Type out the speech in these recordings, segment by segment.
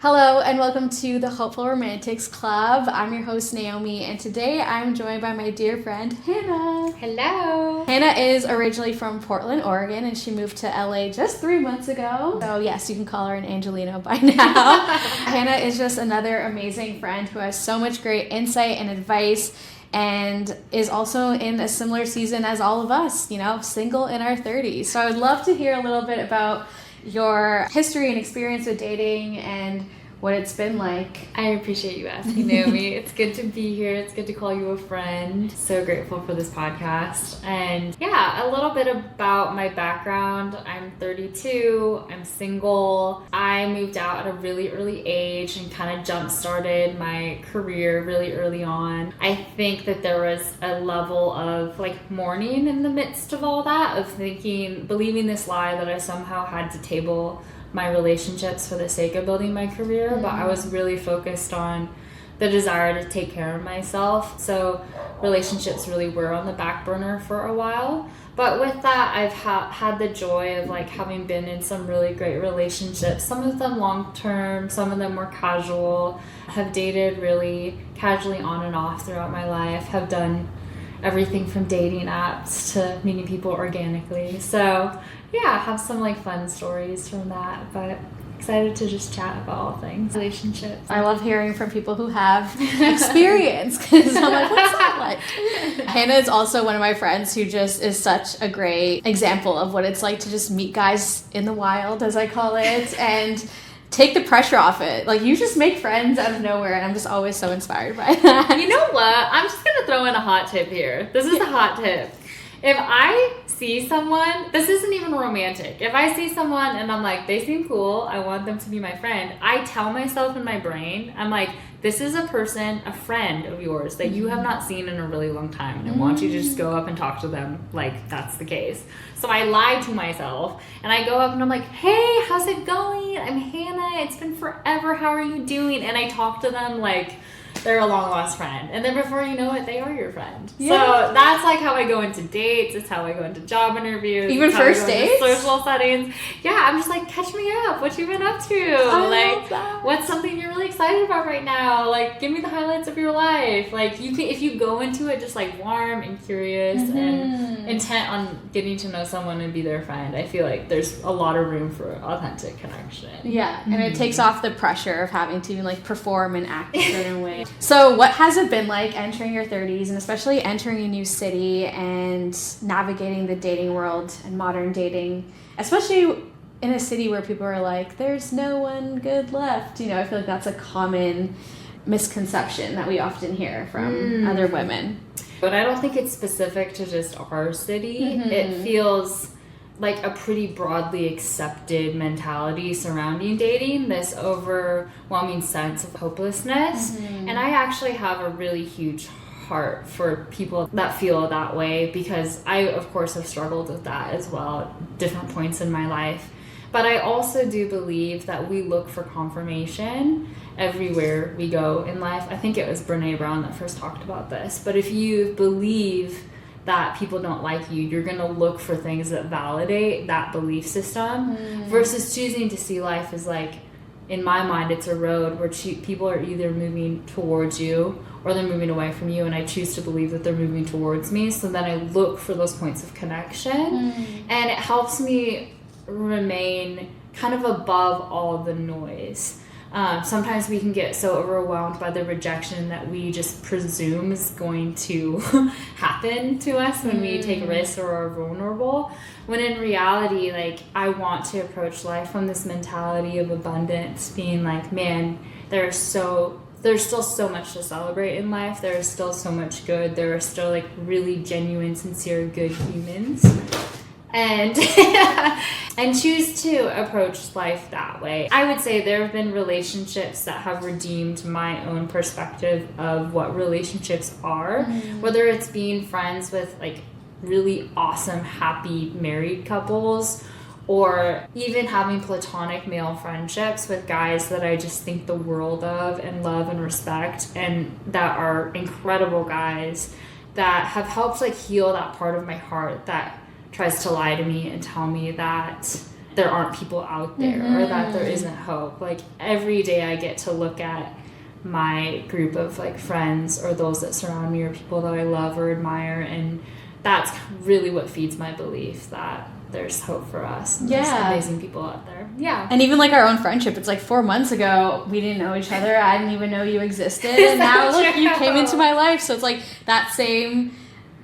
Hello and welcome to the Hopeful Romantics Club. I'm your host Naomi, and today I'm joined by my dear friend Hannah. Hello. Hannah is originally from Portland, Oregon, and she moved to LA just 3 months ago. So yes, you can call her an Angelino by now. Hannah is just another amazing friend who has so much great insight and advice, and is also in a similar season as all of us, single in our 30s. So I would love to hear a little bit about your history and experience with dating and what it's been like. I appreciate you asking, Naomi. It's good to be here. It's good to call you a friend. So grateful for this podcast. And yeah, a little bit about my background. I'm 32. I'm single. I moved out at a really early age and kind of jump-started my career really early on. I think that there was a level of mourning in the midst of all that, of believing this lie that I somehow had to table my relationships for the sake of building my career, but I was really focused on the desire to take care of myself. So relationships really were on the back burner for a while. But with that, I've had the joy of having been in some really great relationships, some of them long-term, some of them more casual, have dated really casually on and off throughout my life, have done everything from dating apps to meeting people organically. So yeah, have some fun stories from that, but excited to just chat about all things relationships. I love hearing from people who have experience, because I'm like, what's that like? Hannah is also one of my friends who just is such a great example of what it's like to just meet guys in the wild, as I call it, and take the pressure off it. You just make friends out of nowhere, and I'm just always so inspired by that. You know what? I'm just going to throw in a hot tip here. This is a hot tip. If I see someone, this isn't even romantic. If I see someone and I'm like, they seem cool, I want them to be my friend, I tell myself in my brain, I'm like, this is a person, a friend of yours that you have not seen in a really long time, and I want you to just go up and talk to them like that's the case. So I lie to myself, and I go up and I'm like, hey, how's it going? I'm Hannah. It's been forever. How are you doing? And I talk to them like they're a long-lost friend. And then before you know it, they are your friend. Yeah. So that's how I go into dates. It's how I go into job interviews. Even first dates? Social settings. Yeah, I'm just catch me up. What you been up to? I love that. What's something you're really excited about right now? Give me the highlights of your life. You can, if you go into it just warm and curious and intent on getting to know someone and be their friend, I feel there's a lot of room for authentic connection. Yeah, and it takes off the pressure of having to perform and act a certain way. So what has it been like entering your 30s, and especially entering a new city and navigating the dating world and modern dating, especially in a city where people are like, there's no one good left? I feel that's a common misconception that we often hear from other women. But I don't think it's specific to just our city. It feels like a pretty broadly accepted mentality surrounding dating, this overwhelming sense of hopelessness. And I actually have a really huge heart for people that feel that way, because I, of course, have struggled with that as well at different points in my life. But I also do believe that we look for confirmation everywhere we go in life. I think it was Brene Brown that first talked about this. But if you believe that people don't like you, you're going to look for things that validate that belief system versus choosing to see life as in my mind, it's a road where people are either moving towards you or they're moving away from you, and I choose to believe that they're moving towards me. So then I look for those points of connection, and it helps me remain kind of above all the noise. Sometimes we can get so overwhelmed by the rejection that we just presume is going to happen to us when we take risks or are vulnerable, when in reality, I want to approach life from this mentality of abundance, being man, there's still so much to celebrate in life. There is still so much good. There are still really genuine, sincere, good humans. And and choose to approach life that way. I would say there have been relationships that have redeemed my own perspective of what relationships are, whether it's being friends with really awesome, happy married couples, or even having platonic male friendships with guys that I just think the world of and love and respect, and that are incredible guys that have helped heal that part of my heart that tries to lie to me and tell me that there aren't people out there or that there isn't hope. Like every day I get to look at my group of like friends or those that surround me or people that I love or admire, and that's really what feeds my belief that there's hope for us. And there's amazing people out there. Yeah. And even like our own friendship, it's like 4 months ago, we didn't know each other. I didn't even know you existed. And now look, you came into my life. So it's like that same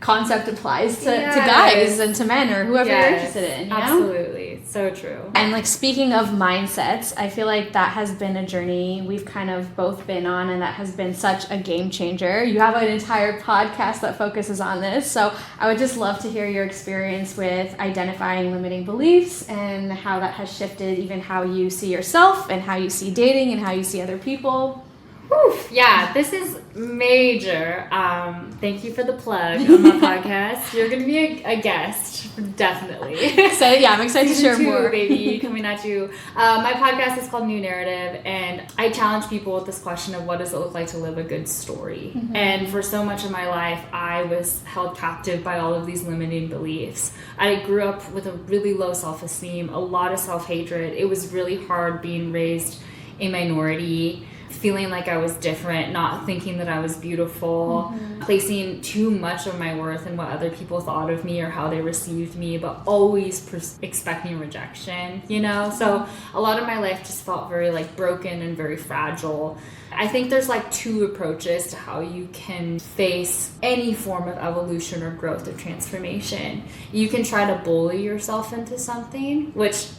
concept applies to guys and to men or whoever you're interested in. You know? Absolutely. So true. And like speaking of mindsets, I feel like that has been a journey we've kind of both been on, and that has been such a game changer. You have an entire podcast that focuses on this. So I would just love to hear your experience with identifying limiting beliefs and how that has shifted even how you see yourself and how you see dating and how you see other people. Whew, yeah, this is major. Thank you for the plug on my podcast. You're going to be a guest, definitely. So yeah, I'm excited to share more. Baby, coming at you. My podcast is called New Narrative, and I challenge people with this question of what does it look like to live a good story? And for so much of my life, I was held captive by all of these limiting beliefs. I grew up with a really low self-esteem, a lot of self-hatred. It was really hard being raised a minority, feeling like I was different, not thinking that I was beautiful, placing too much of my worth in what other people thought of me or how they received me, but always expecting rejection, you know? So a lot of my life just felt very like broken and very fragile. I think there's like two approaches to how you can face any form of evolution or growth or transformation. You can try to bully yourself into something, which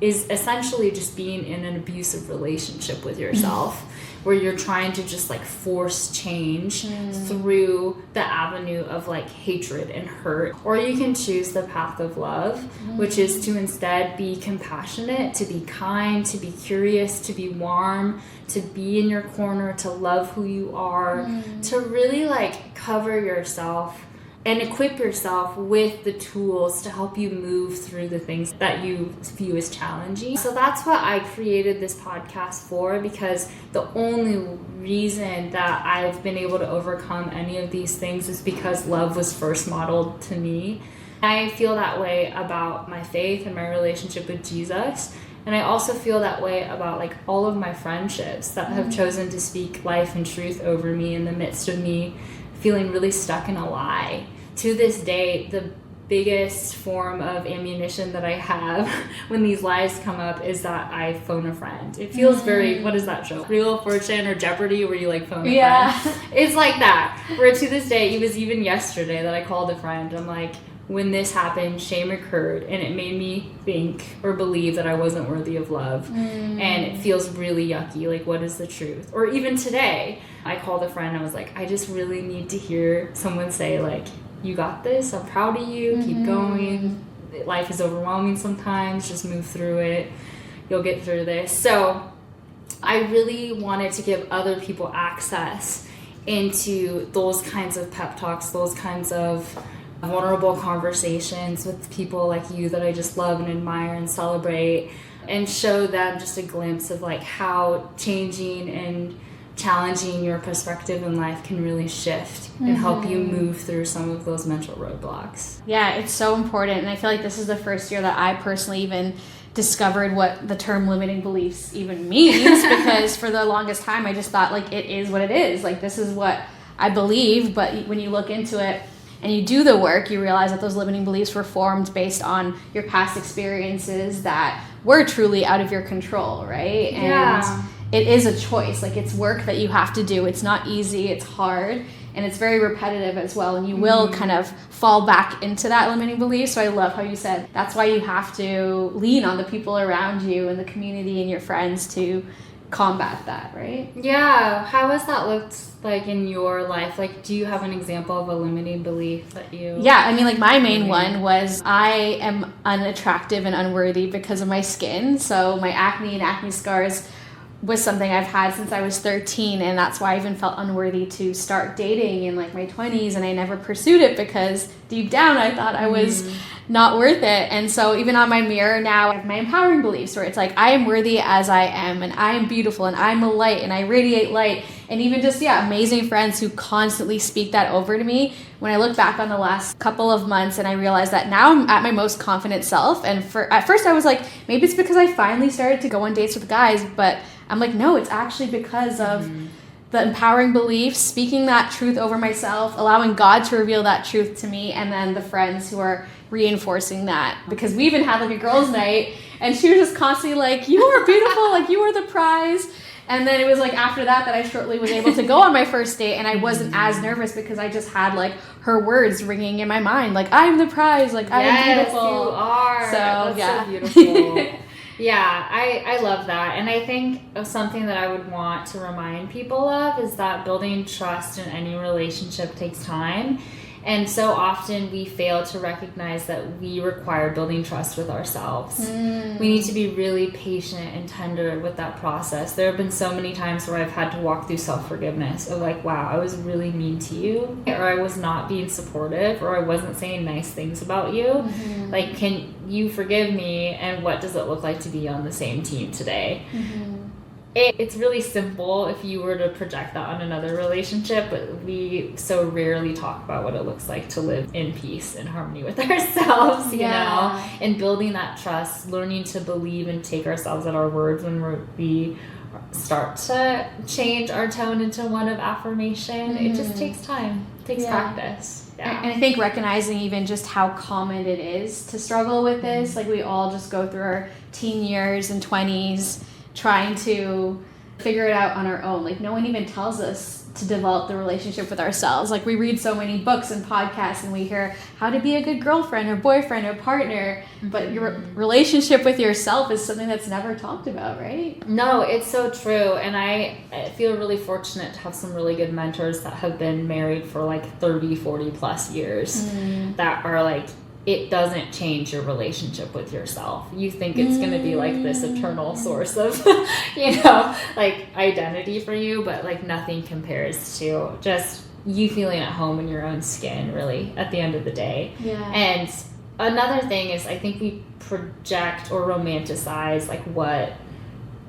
is essentially just being in an abusive relationship with yourself, where you're trying to just like force change through the avenue of like hatred and hurt. Or you can choose the path of love, which is to instead be compassionate, to be kind, to be curious, to be warm, to be in your corner, to love who you are, to really like cover yourself and equip yourself with the tools to help you move through the things that you view as challenging. So that's what I created this podcast for, because the only reason that I've been able to overcome any of these things is because love was first modeled to me. I feel that way about my faith and my relationship with Jesus. And I also feel that way about like all of my friendships that have chosen to speak life and truth over me in the midst of me feeling really stuck in a lie. To this day, the biggest form of ammunition that I have when these lies come up is that I phone a friend. It feels very, what is that show? Wheel of Fortune or Jeopardy, where you like phone a friend. It's like that. Where to this day, it was even yesterday that I called a friend. I'm like, when this happened, shame occurred, and it made me think or believe that I wasn't worthy of love. And it feels really yucky. Like, what is the truth? Or even today, I called a friend. I was like, I just really need to hear someone say, like, you got this. I'm proud of you. Keep going. Life is overwhelming sometimes. Just move through it. You'll get through this. So I really wanted to give other people access into those kinds of pep talks, those kinds of vulnerable conversations with people like you that I just love and admire and celebrate, and show them just a glimpse of like how changing and challenging your perspective in life can really shift and help you move through some of those mental roadblocks. Yeah, it's so important. And I feel like this is the first year that I personally even discovered what the term limiting beliefs even means, because for the longest time I just thought like it is what it is. Like this is what I believe, but when you look into it and you do the work, you realize that those limiting beliefs were formed based on your past experiences that were truly out of your control, right? And it is a choice. Like it's work that you have to do. It's not easy, it's hard, and it's very repetitive as well, and you will kind of fall back into that limiting belief. So I love how you said that's why you have to lean on the people around you and the community and your friends to combat that, right? Yeah. How has that looked like in your life? Like, do you have an example of a limiting belief that you... Yeah, I mean, like my main one was I am unattractive and unworthy because of my skin. So my acne and acne scars was something I've had since I was 13, and that's why I even felt unworthy to start dating in like my 20s, and I never pursued it because deep down I thought I was not worth it. And so even on my mirror now, I have my empowering beliefs where it's like, I am worthy as I am, and I am beautiful, and I'm a light, and I radiate light. And even just, amazing friends who constantly speak that over to me. When I look back on the last couple of months and I realize that now I'm at my most confident self. And at first I was like, maybe it's because I finally started to go on dates with guys, but I'm like, no, it's actually because of the empowering beliefs, speaking that truth over myself, allowing God to reveal that truth to me, and then the friends who are reinforcing that. Because we even had like a girls' night, and she was just constantly like, you are beautiful, like you are the prize. And then it was like after that I shortly was able to go on my first date, and I wasn't as nervous because I just had like her words ringing in my mind, like, I'm the prize, like, I am beautiful. Yes, you are. So, That's so beautiful. Yeah, I love that. And I think something that I would want to remind people of is that building trust in any relationship takes time. And so often we fail to recognize that we require building trust with ourselves. We need to be really patient and tender with that process. There have been so many times where I've had to walk through self-forgiveness of like, wow, I was really mean to you, or I was not being supportive, or I wasn't saying nice things about you. Like, can you forgive me? And what does it look like to be on the same team today? It's really simple if you were to project that on another relationship, but we so rarely talk about what it looks like to live in peace and harmony with ourselves, you know, and building that trust, learning to believe and take ourselves at our words when we start to change our tone into one of affirmation. It just takes time, it takes practice. Yeah. And I think recognizing even just how common it is to struggle with this, like we all just go through our teen years and 20s trying to figure it out on our own. Like no one even tells us to develop the relationship with ourselves. Like we read so many books and podcasts and we hear how to be a good girlfriend or boyfriend or partner, but your relationship with yourself is something that's never talked about, right? No, it's so true. And I feel really fortunate to have some really good mentors that have been married for like 30, 40 plus years that are like, it doesn't change your relationship with yourself. You think it's going to be like this eternal source of, you know, like identity for you, but like nothing compares to just you feeling at home in your own skin, really, at the end of the day. Yeah. And another thing is I think we project or romanticize like what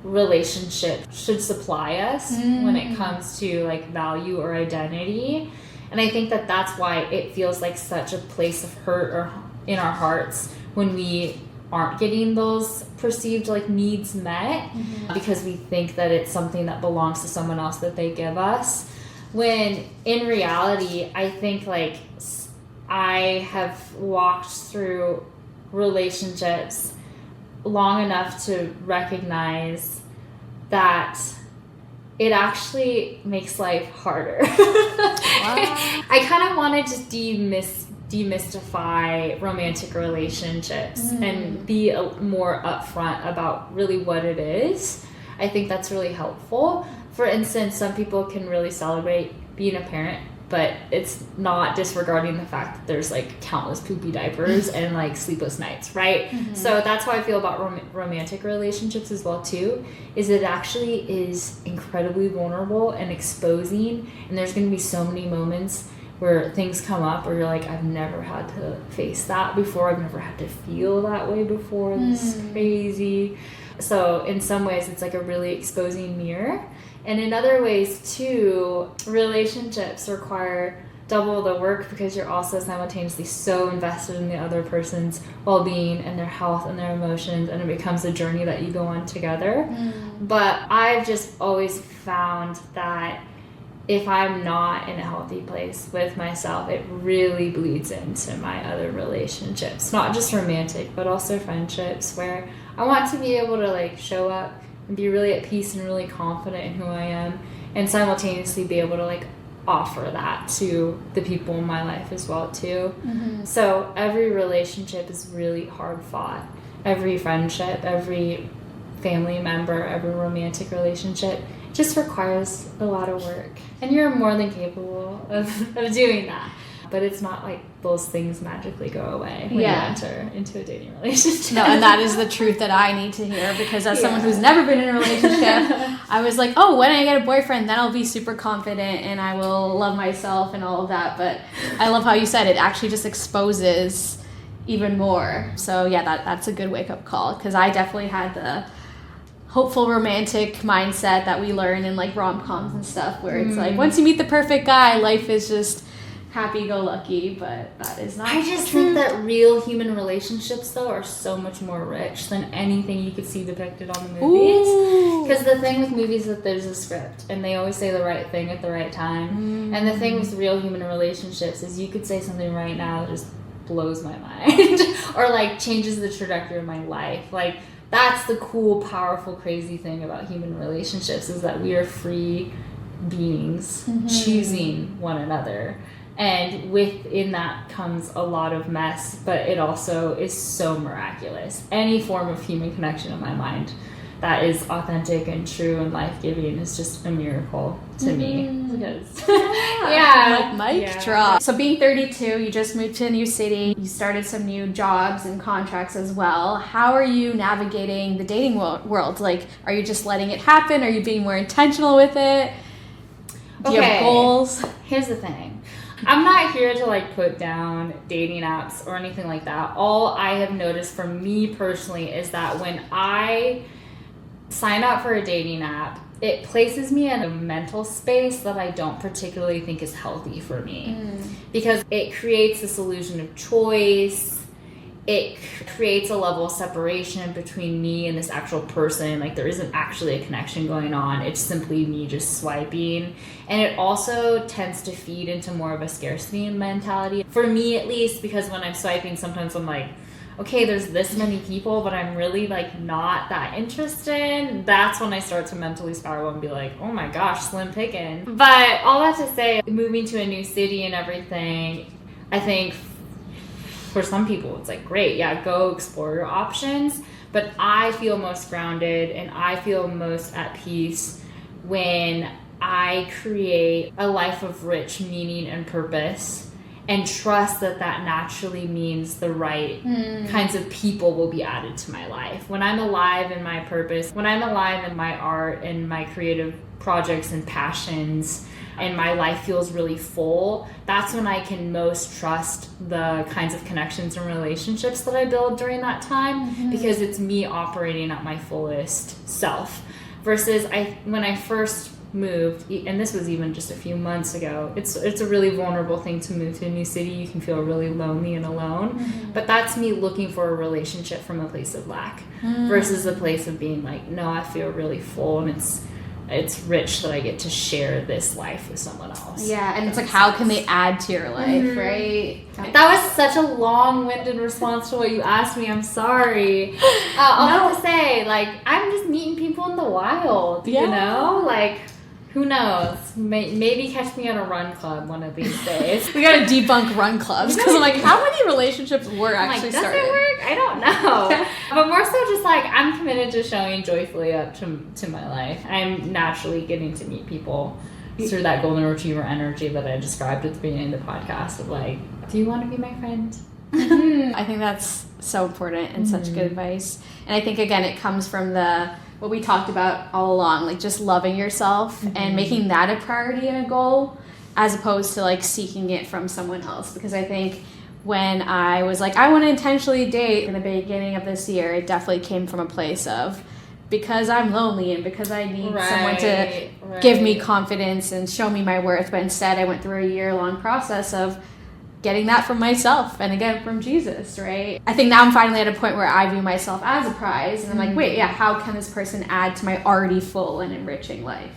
relationship should supply us when it comes to like value or identity. And I think that that's why it feels like such a place of hurt or in our hearts when we aren't getting those perceived like needs met because we think that it's something that belongs to someone else that they give us. When in reality, I think like I have walked through relationships long enough to recognize that it actually makes life harder. I kind of want to just demystify romantic relationships and be more upfront about really what it is. I think that's really helpful. For instance, some people can really celebrate being a parent, but it's not disregarding the fact that there's like countless poopy diapers and like sleepless nights, right? So that's how I feel about romantic relationships as well too, is it actually is incredibly vulnerable and exposing, and there's going to be so many moments where things come up where you're like, I've never had to face that before, I've never had to feel that way before, this is crazy. So in some ways it's like a really exposing mirror. And in other ways too, relationships require double the work because you're also simultaneously so invested in the other person's well-being and their health and their emotions, and it becomes a journey that you go on together. But I've just always found that if I'm not in a healthy place with myself, it really bleeds into my other relationships, not just romantic, but also friendships, where I want to be able to like show up and be really at peace and really confident in who I am, and simultaneously be able to like offer that to the people in my life as well too. So every relationship is really hard fought. Every friendship, every family member, every romantic relationship just requires a lot of work, and you're more than capable of doing that. But it's not like those things magically go away when you enter into a dating relationship. No, and that is the truth that I need to hear, because as someone who's never been in a relationship, I was like, oh, when I get a boyfriend, then I'll be super confident and I will love myself and all of that. But I love how you said it actually just exposes even more. So yeah, that's a good wake-up call, because I definitely had the hopeful romantic mindset that we learn in like rom-coms and stuff, where it's like once you meet the perfect guy, life is just happy-go-lucky, but that is not I just true. think that real human relationships, though, are so much more rich than anything you could see depicted on the movies. Because the thing with movies is that there's a script, and they always say the right thing at the right time. And the thing with real human relationships is you could say something right now that just blows my mind, or like changes the trajectory of my life. Like, that's the cool, powerful, crazy thing about human relationships, is that we are free beings choosing one another. And within that comes a lot of mess, but it also is so miraculous. Any form of human connection in my mind that is authentic and true and life-giving is just a miracle to me. Because, Mic drop. So being 32, you just moved to a new city, you started some new jobs and contracts as well. How are you navigating the dating world? Like, are you just letting it happen? Are you being more intentional with it? Do you have goals? Here's the thing. I'm not here to like put down dating apps or anything like that. All I have noticed for me personally is that when I sign up for a dating app, it places me in a mental space that I don't particularly think is healthy for me. Because it creates this illusion of choice. It creates a level of separation between me and this actual person. Like, there isn't actually a connection going on. It's simply me just swiping. And it also tends to feed into more of a scarcity mentality. For me, at least, because when I'm swiping, sometimes I'm like, okay, there's this many people, but I'm really like not that interested. That's when I start to mentally spiral and be like, oh my gosh, slim picking. But all that to say, moving to a new city and everything, I think for some people it's like, great, yeah, go explore your options. But I feel most grounded and I feel most at peace when I create a life of rich meaning and purpose, and trust that that naturally means the right kinds of people will be added to my life. When I'm alive in my purpose, when I'm alive in my art and my creative projects and passions, and my life feels really full, that's when I can most trust the kinds of connections and relationships that I build during that time, because it's me operating at my fullest self. Versus when I first moved, and this was even just a few months ago, it's a really vulnerable thing to move to a new city. You can feel really lonely and alone, but that's me looking for a relationship from a place of lack versus a place of being like, no, I feel really full, and it's rich that I get to share this life with someone else. Yeah, and it's like, how can they add to your life, right? That was such a long-winded response to what you asked me. I'm sorry. I'll have to say, like, I'm just meeting people in the wild, you know? Like, who knows? Maybe catch me at a run club one of these days. We gotta debunk run clubs, because I'm like, how many relationships were actually started? Does it work? I don't know. But more so just like, I'm committed to showing joyfully up to my life. I'm naturally getting to meet people through that golden retriever energy that I described at the beginning of the podcast of like, do you want to be my friend? I think that's so important and such good advice. And I think, again, it comes from what we talked about all along, like just loving yourself and making that a priority and a goal, as opposed to like seeking it from someone else. Because I think when I was like, I want to intentionally date in the beginning of this year, it definitely came from a place of, because I'm lonely and because I need someone to give me confidence and show me my worth. But instead I went through a year-long process of getting that from myself, and again from Jesus, right? I think now I'm finally at a point where I view myself as a prize, and I'm like, wait, how can this person add to my already full and enriching life?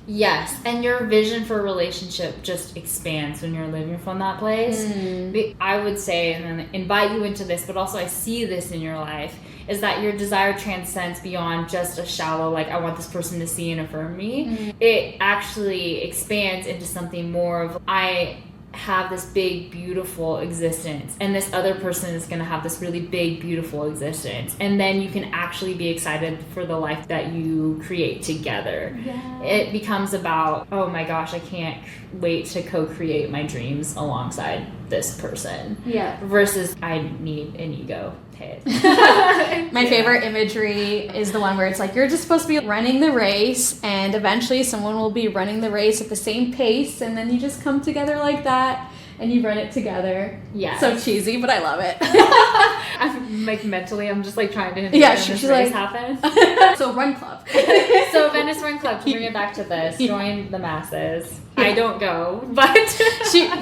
Yes, and your vision for a relationship just expands when you're living from that place. I would say, and then invite you into this, but also I see this in your life, is that your desire transcends beyond just a shallow, like, I want this person to see and affirm me. It actually expands into something more of, I have this big, beautiful existence, and this other person is going to have this really big, beautiful existence, and then you can actually be excited for the life that you create together. It becomes about, oh my gosh, I can't wait to co-create my dreams alongside this person, versus I need an ego hit. My favorite imagery is the one where it's like, you're just supposed to be running the race, and eventually someone will be running the race at the same pace, and then you just come together like that. and you run it together. Yeah. So cheesy, but I love it. I'm like mentally, I'm just like trying to envision this race happen. So run club. So Venice Run Club, to bring it back to this, join the masses. I don't go, but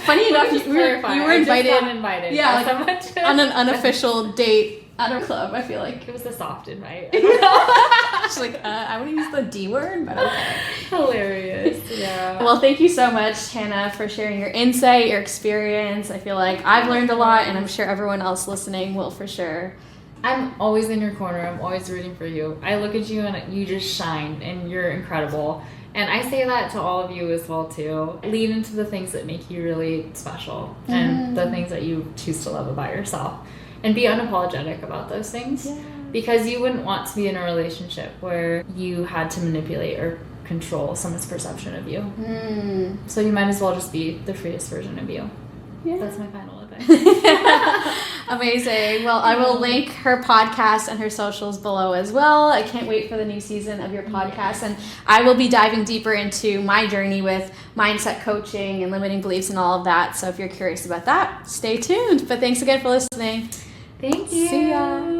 funny enough, you were invited. Yeah, like, on an unofficial date at our club. I feel like it was a soft invite. She's like, I want to use the D word, but okay. Hilarious. Yeah. Well, thank you so much, Hannah, for sharing your insight, your experience. I feel like I've learned a lot, and I'm sure everyone else listening will for sure. I'm always in your corner. I'm always rooting for you. I look at you and you just shine, and you're incredible. And I say that to all of you as well, too. Lean into the things that make you really special and the things that you choose to love about yourself. And be unapologetic about those things. Yeah. Because you wouldn't want to be in a relationship where you had to manipulate or control someone's perception of you. So you might as well just be the freest version of you. Yeah. That's my final advice. Amazing. Well, I will link her podcast and her socials below as well. I can't wait for the new season of your podcast. And I will be diving deeper into my journey with mindset coaching and limiting beliefs and all of that. So if you're curious about that, stay tuned. But thanks again for listening. Thank you. See ya.